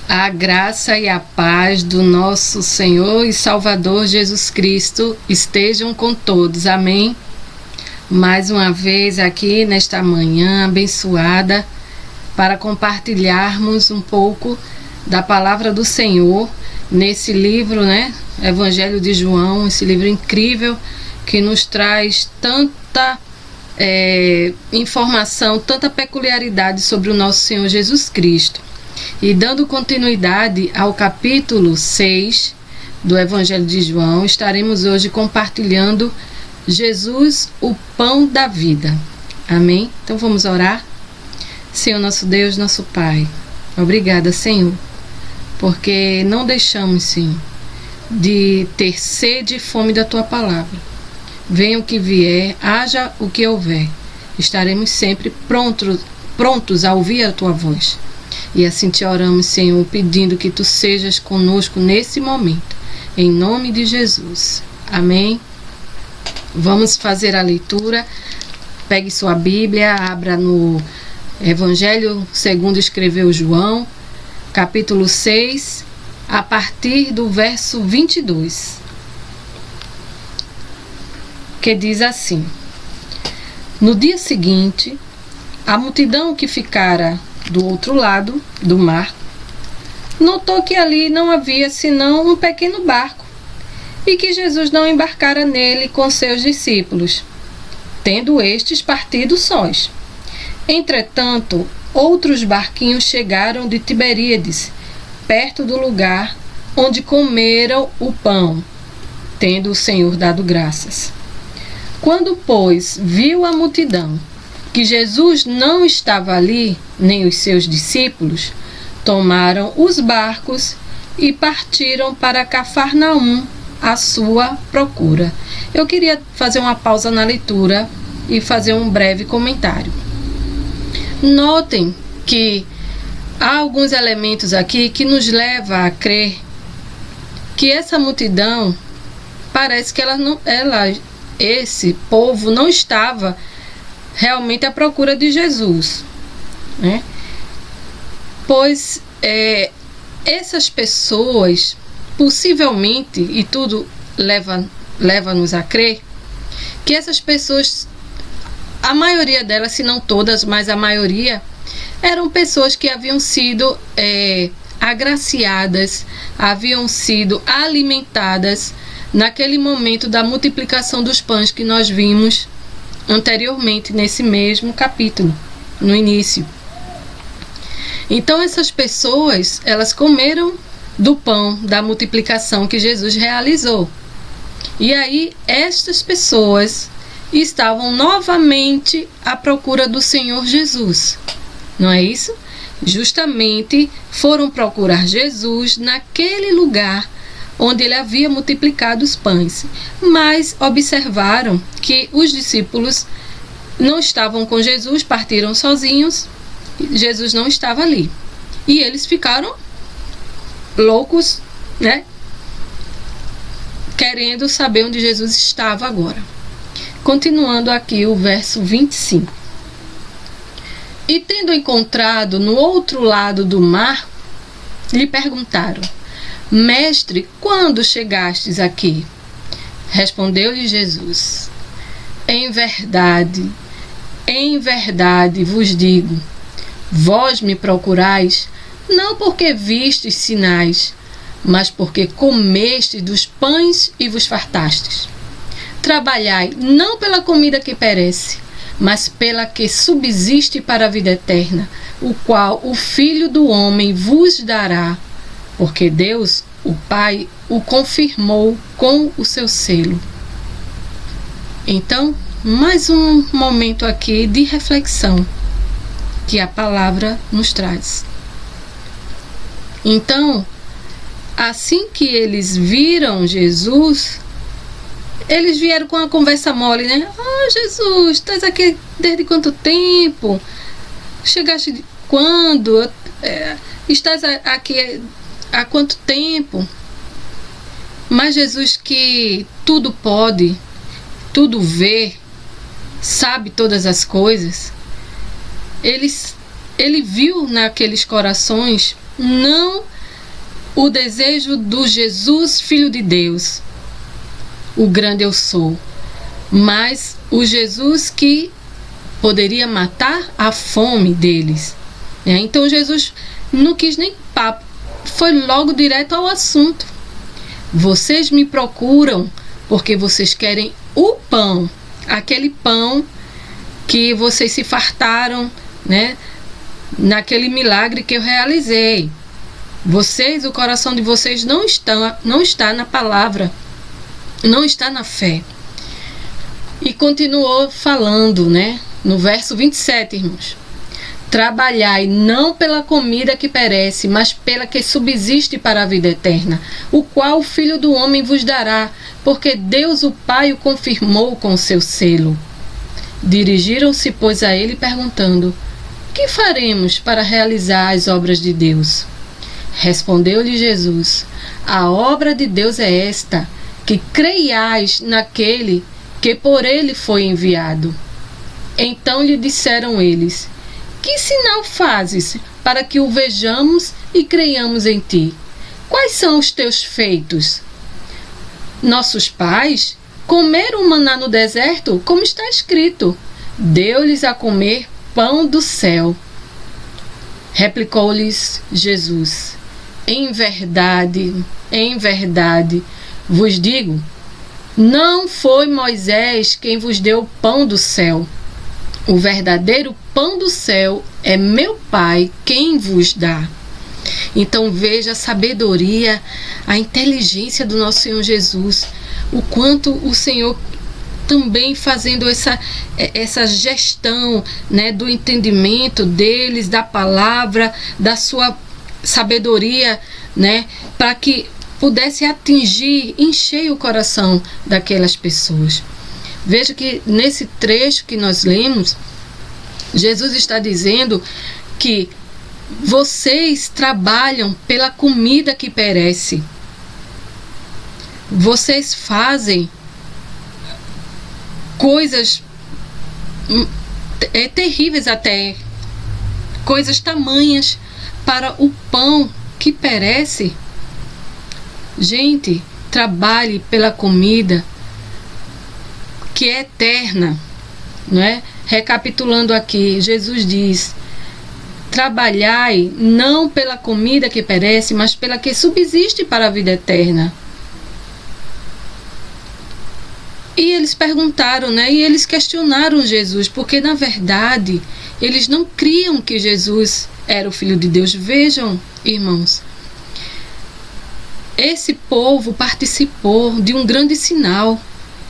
A graça e a paz do nosso Senhor e Salvador Jesus Cristo estejam com todos. Amém? Mais uma vez aqui nesta manhã abençoada para compartilharmos um pouco da palavra do Senhor nesse livro, Evangelho de João, esse livro incrível que nos traz tanta informação, tanta peculiaridade sobre o nosso Senhor Jesus Cristo. E dando continuidade ao capítulo 6 do Evangelho de João, estaremos hoje compartilhando Jesus, o pão da vida. Amém? Então vamos orar? Senhor nosso Deus, nosso Pai, obrigada, Senhor, porque não deixamos, Senhor, de ter sede e fome da Tua palavra. Venha o que vier, haja o que houver, estaremos sempre prontos a ouvir a Tua voz. E assim te oramos, Senhor, pedindo que Tu sejas conosco nesse momento, em nome de Jesus. Amém? Vamos fazer a leitura. Pegue sua Bíblia, abra no Evangelho segundo escreveu João, capítulo 6, a partir do verso 22, que diz assim: No dia seguinte, a multidão que ficara do outro lado do mar notou que ali não havia senão um pequeno barco e que Jesus não embarcara nele com seus discípulos, tendo estes partido sós. Entretanto, outros barquinhos chegaram de Tiberíades, perto do lugar onde comeram o pão, tendo o Senhor dado graças. Quando, pois, viu a multidão que Jesus não estava ali, nem os seus discípulos, tomaram os barcos e partiram para Cafarnaum à sua procura. Eu queria fazer uma pausa na leitura e fazer um breve comentário. Notem que há alguns elementos aqui que nos levam a crer que essa multidão, parece que esse povo não estava realmente à procura de Jesus, pois essas pessoas, possivelmente, e tudo leva-nos a crer, que essas pessoas, a maioria delas, se não todas, mas a maioria, eram pessoas que haviam sido agraciadas, haviam sido alimentadas naquele momento da multiplicação dos pães que nós vimos anteriormente nesse mesmo capítulo, no início. Então essas pessoas, elas comeram do pão da multiplicação que Jesus realizou. E aí estas pessoas estavam novamente à procura do Senhor Jesus. Não é isso? Justamente foram procurar Jesus naquele lugar onde ele havia multiplicado os pães, mas observaram que os discípulos não estavam com Jesus, partiram sozinhos, Jesus não estava ali. E eles ficaram loucos, querendo saber onde Jesus estava agora. Continuando aqui o verso 25. E tendo encontrado no outro lado do mar, lhe perguntaram: Mestre, quando chegastes aqui? Respondeu-lhe Jesus: em verdade vos digo, vós me procurais, não porque vistes sinais, mas porque comestes dos pães e vos fartastes. Trabalhai não pela comida que perece, mas pela que subsiste para a vida eterna, o qual o Filho do Homem vos dará, porque Deus, o Pai, o confirmou com o seu selo. Então, mais um momento aqui de reflexão que a palavra nos traz. Então, assim que eles viram Jesus, eles vieram com a conversa mole, Jesus, estás aqui desde quanto tempo? Chegaste quando? Estás aqui há quanto tempo? Mas Jesus, que tudo pode, tudo vê, sabe todas as coisas, ele viu naqueles corações não o desejo do Jesus, Filho de Deus, o grande eu sou, mas o Jesus que poderia matar a fome deles. Então Jesus não quis nem papo, foi logo direto ao assunto. Vocês me procuram porque vocês querem o pão, aquele pão que vocês se fartaram, né, naquele milagre que eu realizei. Vocês, o coração de vocês não está na palavra, não está na fé. E continuou falando, né, no verso 27, irmãos. Trabalhai não pela comida que perece, mas pela que subsiste para a vida eterna, o qual o Filho do Homem vos dará, porque Deus o Pai o confirmou com o seu selo. Dirigiram-se, pois, a ele perguntando: que faremos para realizar as obras de Deus? Respondeu-lhe Jesus: a obra de Deus é esta, que creiais naquele que por ele foi enviado. Então lhe disseram eles: que sinal fazes para que o vejamos e creiamos em ti? Quais são os teus feitos? Nossos pais comeram maná no deserto, como está escrito: deu-lhes a comer pão do céu. Replicou-lhes Jesus: em verdade, vos digo, não foi Moisés quem vos deu o pão do céu. O verdadeiro pão do céu é meu Pai quem vos dá. Então veja a sabedoria, a inteligência do nosso Senhor Jesus, o quanto o Senhor também fazendo essa gestão, né, do entendimento deles, da palavra, da sua sabedoria, né, para que pudesse atingir, encher o coração daquelas pessoas. Veja que nesse trecho que nós lemos, Jesus está dizendo que vocês trabalham pela comida que perece. Vocês fazem coisas terríveis até, coisas tamanhas para o pão que perece. Gente, trabalhe pela comida que é eterna, não é? Recapitulando aqui, Jesus diz: trabalhai não pela comida que perece, mas pela que subsiste para a vida eterna. E eles perguntaram, né? E eles questionaram Jesus, porque na verdade eles não criam que Jesus era o Filho de Deus. Vejam, irmãos, esse povo participou de um grande sinal,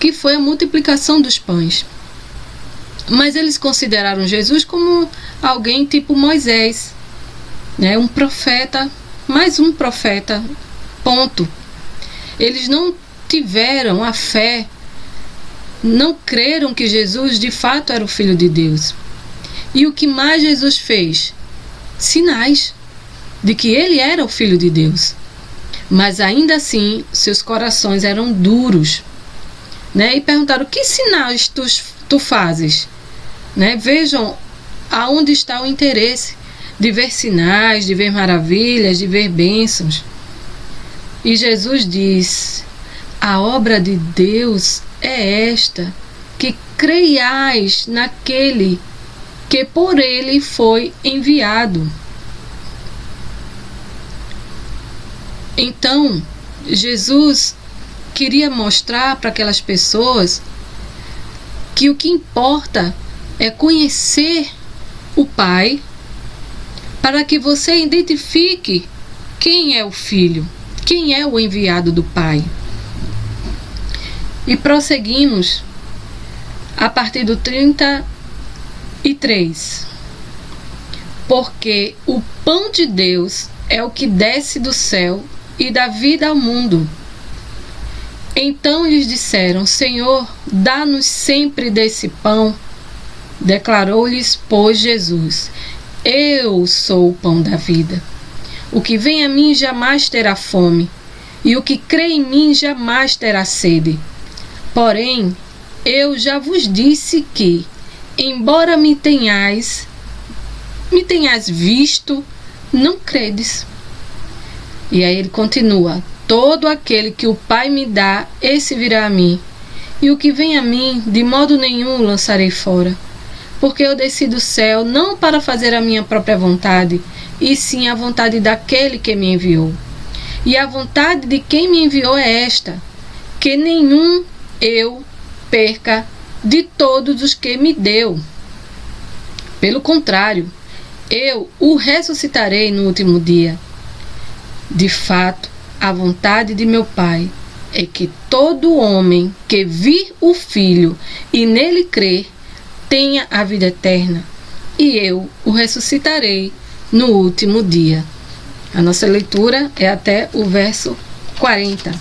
que foi a multiplicação dos pães. Mas eles consideraram Jesus como alguém tipo Moisés, né? Um profeta, mais um profeta, ponto. Eles não tiveram a fé, não creram que Jesus de fato era o Filho de Deus. E o que mais Jesus fez? Sinais de que ele era o Filho de Deus. Mas ainda assim, seus corações eram duros, né? E perguntaram: que sinais tu fazes? Né? Vejam aonde está o interesse de ver sinais, de ver maravilhas, de ver bênçãos. E Jesus diz: a obra de Deus é esta, que creiais naquele que por ele foi enviado. Então, Jesus queria mostrar para aquelas pessoas que o que importa é conhecer o Pai, para que você identifique quem é o Filho, quem é o enviado do Pai. E prosseguimos a partir do 33. Porque o pão de Deus é o que desce do céu e dá vida ao mundo. Então lhes disseram: Senhor, dá-nos sempre desse pão. Declarou-lhes, pois, Jesus: Eu sou o pão da vida. O que vem a mim jamais terá fome, e o que crê em mim jamais terá sede. Porém, eu já vos disse que, embora me tenhais visto, não credes. E aí ele continua: todo aquele que o Pai me dá, esse virá a mim. E o que vem a mim, de modo nenhum o lançarei fora. Porque eu desci do céu não para fazer a minha própria vontade, e sim a vontade daquele que me enviou. E a vontade de quem me enviou é esta: que nenhum eu perca de todos os que me deu. Pelo contrário, eu o ressuscitarei no último dia. De fato, a vontade de meu Pai é que todo homem que vir o Filho e nele crer tenha a vida eterna, e eu o ressuscitarei no último dia. A nossa leitura é até o verso 40.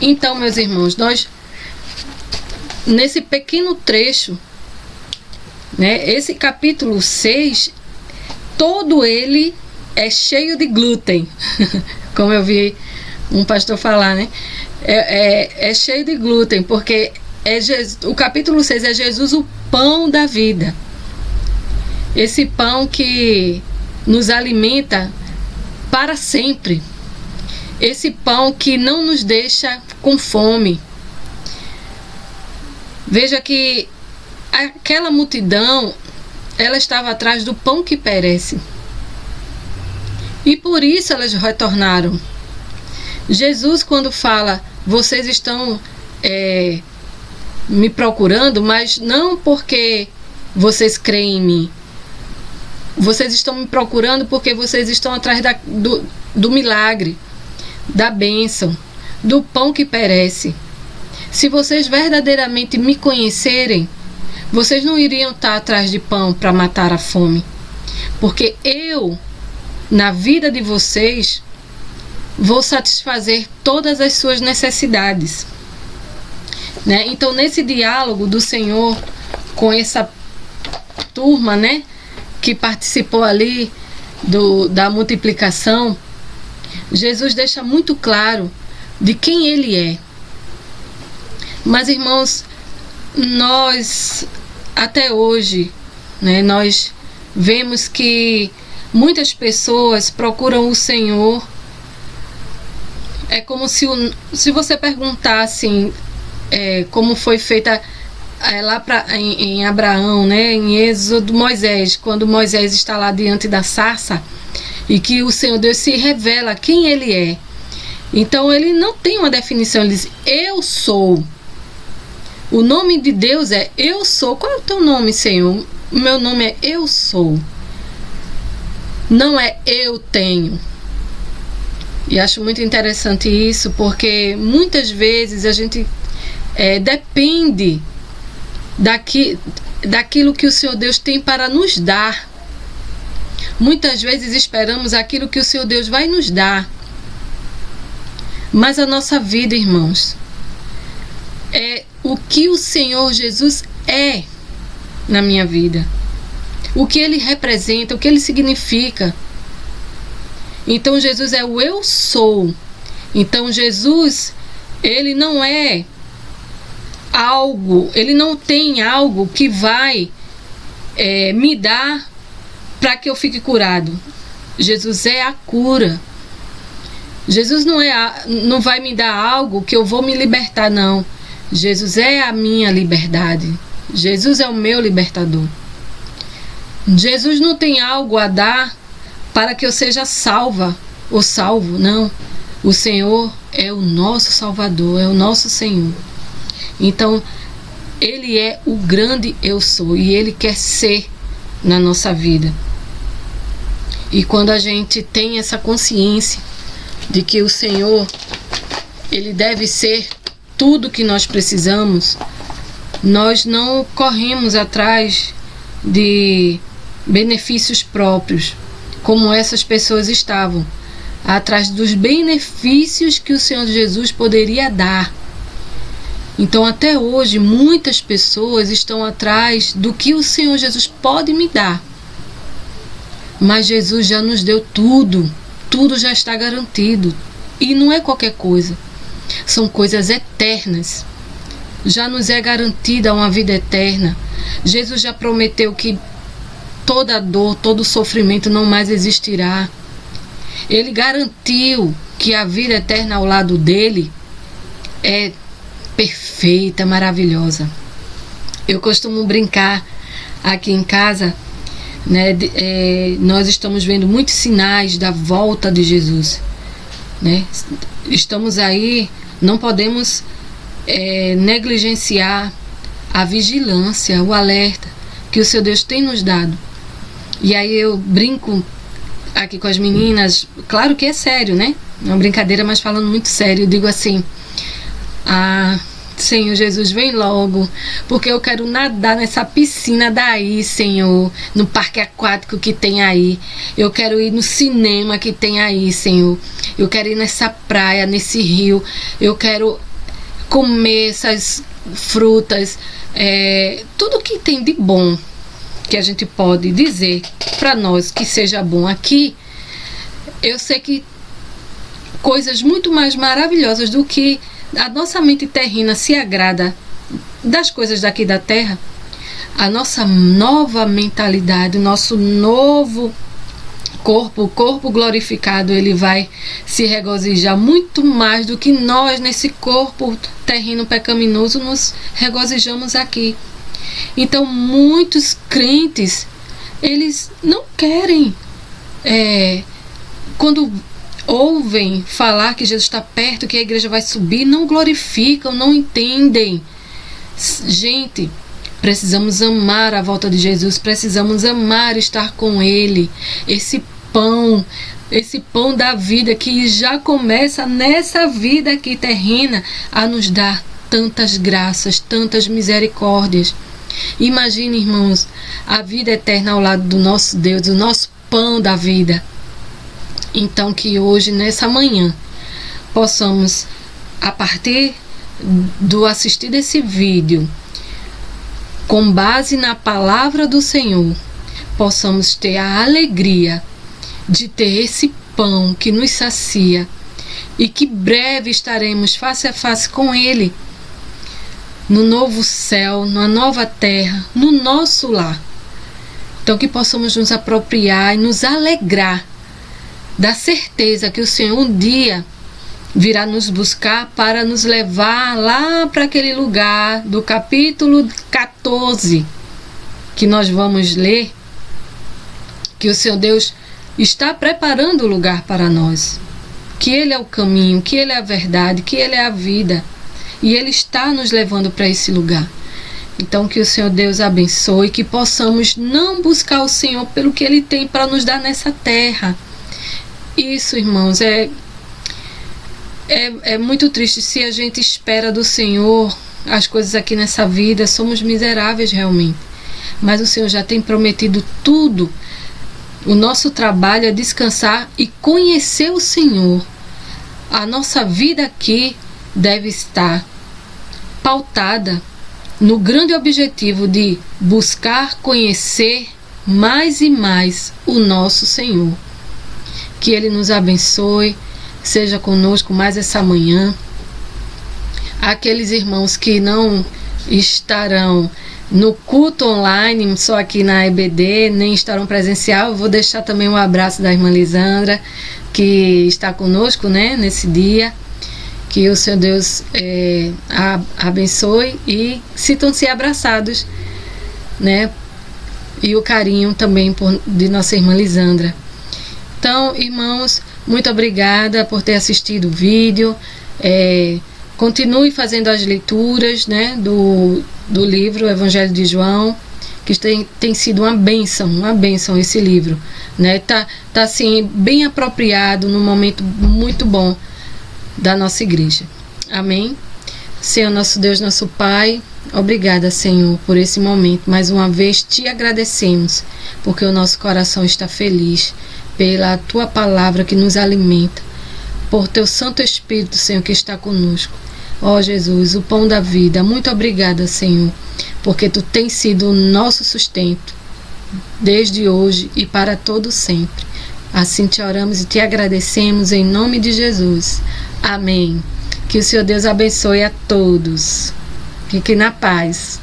Então, meus irmãos, nós, nesse pequeno trecho, né, esse capítulo 6, todo ele é cheio de glúten, como eu vi um pastor falar, né? É cheio de glúten, porque o capítulo 6 é Jesus, o pão da vida. Esse pão que nos alimenta para sempre. Esse pão que não nos deixa com fome. Veja que aquela multidão, ela estava atrás do pão que perece. E por isso elas retornaram. Jesus, quando fala: vocês estão me procurando, mas não porque vocês creem em mim. Vocês estão me procurando porque vocês estão atrás do milagre, da bênção, do pão que perece. Se vocês verdadeiramente me conhecerem, vocês não iriam estar atrás de pão para matar a fome. Porque eu, na vida de vocês, vou satisfazer todas as suas necessidades. Né? Então, nesse diálogo do Senhor com essa turma, né, que participou ali da multiplicação, Jesus deixa muito claro de quem Ele é. Mas, irmãos, nós, até hoje, né, nós vemos que muitas pessoas procuram o Senhor. É como se você perguntasse como foi feita lá em Abraão, né, em Êxodo, Moisés, quando Moisés está lá diante da sarça e que o Senhor Deus se revela quem Ele é. Então ele não tem uma definição, ele diz: eu sou. O nome de Deus é Eu Sou. Qual é o teu nome, Senhor? O meu nome é Eu Sou. Não é eu tenho. E acho muito interessante isso, porque muitas vezes a gente depende daquilo que o Senhor Deus tem para nos dar. Muitas vezes esperamos aquilo que o Senhor Deus vai nos dar. Mas a nossa vida, irmãos, é o que o Senhor Jesus é na minha vida. O que Ele representa, o que Ele significa. Então Jesus é o Eu Sou. Então Jesus, Ele não é algo, Ele não tem algo que vai me dar para que eu fique curado. Jesus é a cura. Jesus não vai me dar algo que eu vou me libertar, não. Jesus é a minha liberdade. Jesus é o meu libertador. Jesus não tem algo a dar para que eu seja salva ou salvo, não. O Senhor é o nosso Salvador, é o nosso Senhor. Então, Ele é o grande Eu Sou e Ele quer ser na nossa vida. E quando a gente tem essa consciência de que o Senhor, Ele deve ser tudo que nós precisamos, nós não corremos atrás de benefícios próprios, como essas pessoas estavam, atrás dos benefícios que o Senhor Jesus poderia dar. Então, até hoje, muitas pessoas estão atrás do que o Senhor Jesus pode me dar. Mas Jesus já nos deu tudo, tudo já está garantido. E não é qualquer coisa, são coisas eternas. Já nos é garantida uma vida eterna. Jesus já prometeu que toda dor, todo sofrimento não mais existirá. Ele garantiu que a vida eterna ao lado dele é perfeita, maravilhosa. Eu costumo brincar aqui em casa, né? Nós estamos vendo muitos sinais da volta de Jesus, né? Estamos aí, não podemos negligenciar a vigilância, o alerta que o seu Deus tem nos dado. E aí eu brinco aqui com as meninas, claro que é sério, né? É uma brincadeira, mas falando muito sério, eu digo assim: Senhor Jesus, vem logo, porque eu quero nadar nessa piscina daí, Senhor, no parque aquático que tem aí. Eu quero ir no cinema que tem aí, Senhor. Eu quero ir nessa praia, nesse rio. Eu quero comer essas frutas, tudo que tem de bom que a gente pode dizer para nós que seja bom aqui. Eu sei que coisas muito mais maravilhosas do que a nossa mente terrena se agrada das coisas daqui da terra. A nossa nova mentalidade, o nosso novo corpo, o corpo glorificado, ele vai se regozijar muito mais do que nós nesse corpo terreno pecaminoso nos regozijamos aqui. Então muitos crentes, eles não querem, quando ouvem falar que Jesus está perto, que a igreja vai subir, não glorificam, não entendem. Gente, precisamos amar a volta de Jesus, precisamos amar estar com Ele. Esse pão da vida que já começa nessa vida aqui terrena a nos dar tantas graças, tantas misericórdias. Imagine, irmãos, a vida eterna ao lado do nosso Deus, o nosso pão da vida. Então que hoje, nessa manhã, possamos, a partir do assistir desse vídeo, com base na palavra do Senhor, possamos ter a alegria de ter esse pão que nos sacia e que breve estaremos face a face com Ele, no novo céu, na nova terra, no nosso lar. Então que possamos nos apropriar e nos alegrar da certeza que o Senhor um dia virá nos buscar para nos levar lá para aquele lugar do capítulo 14 que nós vamos ler, que o Senhor Deus está preparando o lugar para nós, que Ele é o caminho, que Ele é a verdade, que Ele é a vida, e Ele está nos levando para esse lugar. Então que o Senhor Deus abençoe, que possamos não buscar o Senhor pelo que Ele tem para nos dar nessa terra. Isso, irmãos, é muito triste. Se a gente espera do Senhor as coisas aqui nessa vida, somos miseráveis realmente. Mas o Senhor já tem prometido tudo. O nosso trabalho é descansar e conhecer o Senhor. A nossa vida aqui deve estar pautada no grande objetivo de buscar conhecer mais e mais o nosso Senhor. Que Ele nos abençoe, seja conosco mais essa manhã. Aqueles irmãos que não estarão no culto online, só aqui na EBD, nem estarão presencial, eu vou deixar também um abraço da irmã Lisandra, que está conosco, né, nesse dia. Que o Senhor Deus abençoe e sintam-se abraçados, né, e o carinho também de nossa irmã Lisandra. Então, irmãos, muito obrigada por ter assistido o vídeo. Continue fazendo as leituras, né, do livro Evangelho de João, que tem sido uma bênção esse livro, né? Tá assim, bem apropriado, num momento muito bom da nossa igreja. Amém? Senhor nosso Deus, nosso Pai, obrigada, Senhor, por esse momento. Mais uma vez te agradecemos, porque o nosso coração está feliz pela Tua palavra que nos alimenta, por Teu Santo Espírito, Senhor, que está conosco. Ó Jesus, o pão da vida, muito obrigada, Senhor, porque Tu tens sido o nosso sustento, desde hoje e para todo sempre. Assim te oramos e te agradecemos em nome de Jesus. Amém. Que o Senhor Deus abençoe a todos. Fiquem na paz.